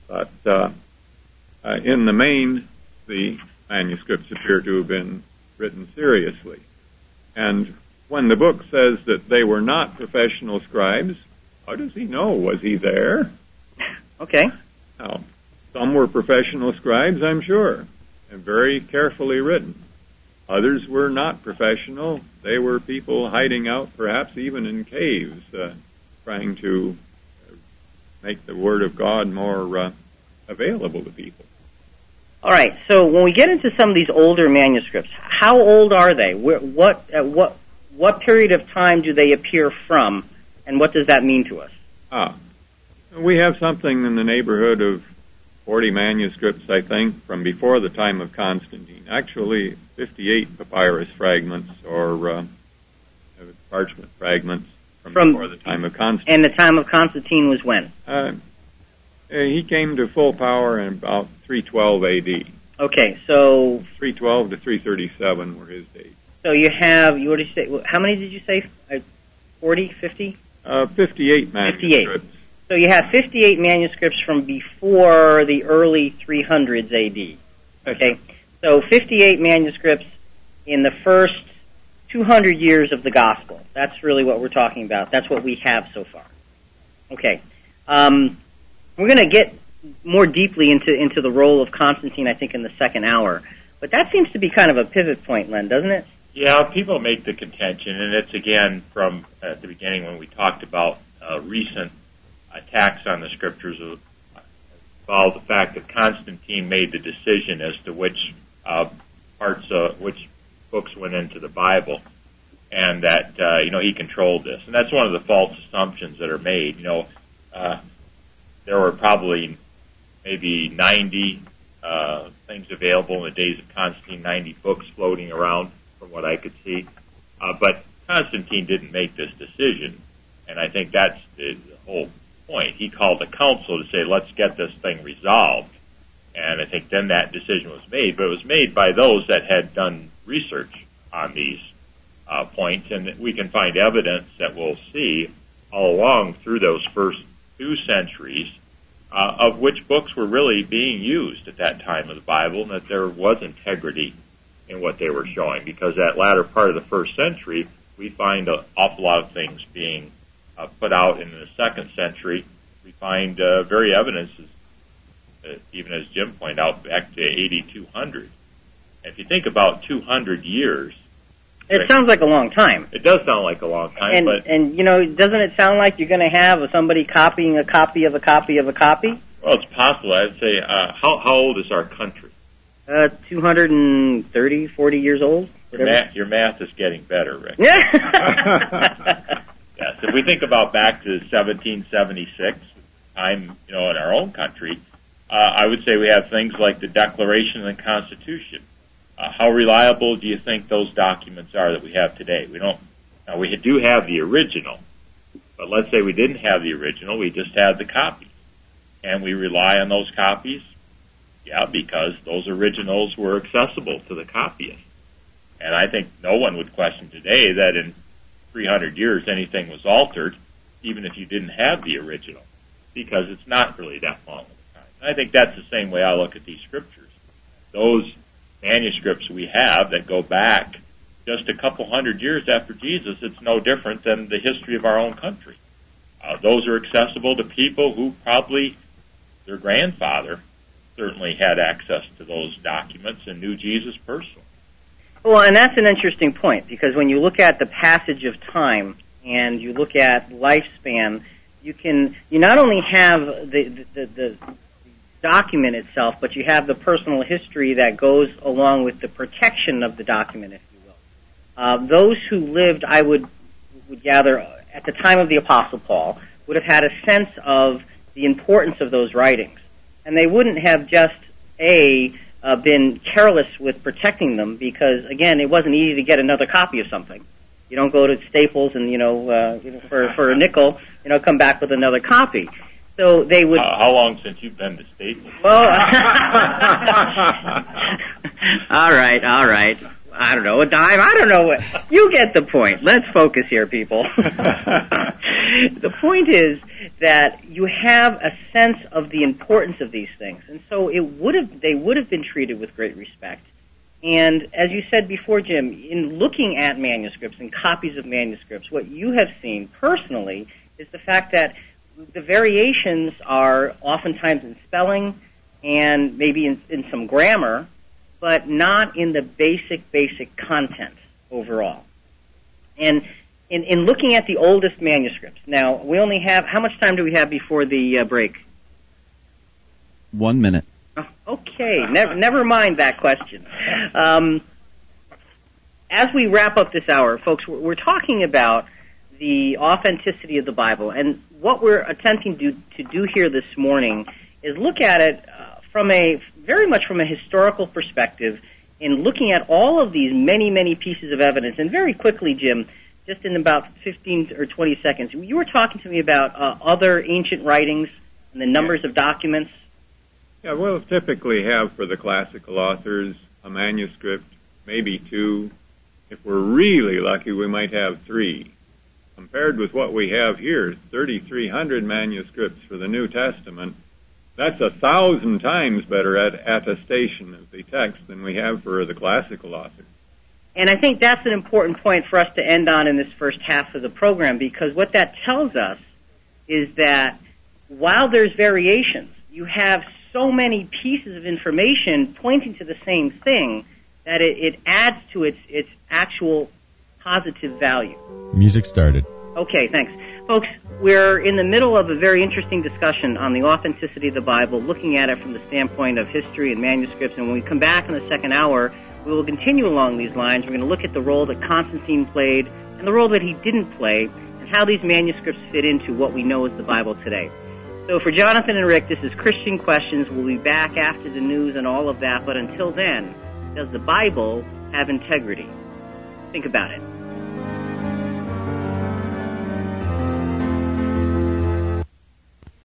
But in the main, the manuscripts appear to have been written seriously. And when the book says that they were not professional scribes, how does he know? Was he there? Okay. Now, some were professional scribes, I'm sure, and very carefully written. Others were not professional. They were people hiding out, perhaps even in caves, trying to make the Word of God more available to people. All right. So when we get into some of these older manuscripts, how old are they? What period of time do they appear from, and what does that mean to us? We have something in the neighborhood of 40 manuscripts, I think, from before the time of Constantine. Actually, 58 papyrus fragments or parchment fragments from before the time of Constantine. And the time of Constantine was when? He came to full power in about 312 A.D. Okay, so 312 to 337 were his dates. So you already say, how many did you say? 40, 50? 58 manuscripts. 58. So you have 58 manuscripts from before the early 300s A.D. Okay, so 58 manuscripts in the first 200 years of the gospel. That's really what we're talking about. That's what we have so far. Okay, we're going to get more deeply into the role of Constantine, I think, in the second hour. But that seems to be kind of a pivot point, Len, doesn't it? Yeah, people make the contention, and it's again from at the beginning when we talked about recent attacks on the scriptures involved the fact that Constantine made the decision as to which which books went into the Bible, and that he controlled this, and that's one of the false assumptions that are made. There were probably maybe 90 things available in the days of Constantine, 90 books floating around from what I could see, but Constantine didn't make this decision, and I think that's the whole point. He called a council to say, let's get this thing resolved. And I think then that decision was made, but it was made by those that had done research on these points, and we can find evidence that we'll see all along through those first 2 centuries of which books were really being used at that time of the Bible, and that there was integrity in what they were showing, because that latter part of the first century, we find an awful lot of things being put out. In the second century, we find very evidence, even as Jim pointed out, back to 8200. If you think about 200 years, it sounds like a long time. It does sound like a long time, and doesn't it sound like you're going to have somebody copying a copy of a copy of a copy? Well, it's possible. I'd say, how old is our country? 230, 40 years old. Your math is getting better, Rick. Yes, if we think about back to 1776, time, in our own country, I would say we have things like the Declaration and the Constitution. How reliable do you think those documents are that we have today? We don't. Now, we do have the original, but let's say we didn't have the original, we just had the copies. And we rely on those copies? Yeah, because those originals were accessible to the copyist. And I think no one would question today that in 300 years anything was altered, even if you didn't have the original, because it's not really that long of a time. And I think that's the same way I look at these scriptures. Those manuscripts we have that go back just a couple hundred years after Jesus, it's no different than the history of our own country. Those are accessible to people who probably, their grandfather certainly had access to those documents and knew Jesus personally. Well, and that's an interesting point, because when you look at the passage of time and you look at lifespan, you not only have the document itself, but you have the personal history that goes along with the protection of the document, if you will. Those who lived, I would gather, at the time of the Apostle Paul, would have had a sense of the importance of those writings. And they wouldn't have just, been careless with protecting them, because, again, it wasn't easy to get another copy of something. You don't go to Staples and, for a nickel, come back with another copy. So they would... How long since you've been to Staples? Well, all right. I don't know, a dime. I don't know what. You get the point. Let's focus here, people. The point is that you have a sense of the importance of these things, and so they would have been treated with great respect. And as you said before, Jim, in looking at manuscripts and copies of manuscripts, what you have seen personally is the fact that the variations are oftentimes in spelling and maybe in some grammar, but not in the basic content overall. And in looking at the oldest manuscripts, now we only have, how much time do we have before the break? 1 minute. Oh, okay, never mind that question. As we wrap up this hour, folks, we're talking about the authenticity of the Bible, and what we're attempting to do here this morning is look at it very much from a historical perspective, in looking at all of these many pieces of evidence. And very quickly, Jim, just in about 15 or 20 seconds, you were talking to me about other ancient writings and the numbers of documents. Yeah, we'll typically have for the classical authors a manuscript, maybe 2. If we're really lucky, we might have 3. Compared with what we have here, 3,300 manuscripts for the New Testament, that's 1,000 times better attestation of the text than we have for the classical authors. And I think that's an important point for us to end on in this first half of the program, because what that tells us is that while there's variations, you have so many pieces of information pointing to the same thing that it adds to its actual positive value. Music started. Okay, thanks. Folks, we're in the middle of a very interesting discussion on the authenticity of the Bible, looking at it from the standpoint of history and manuscripts. And when we come back in the second hour, we will continue along these lines. We're going to look at the role that Constantine played and the role that he didn't play, and how these manuscripts fit into what we know as the Bible today. So for Jonathan and Rick, this is Christian Questions. We'll be back after the news and all of that. But until then, does the Bible have integrity? Think about it.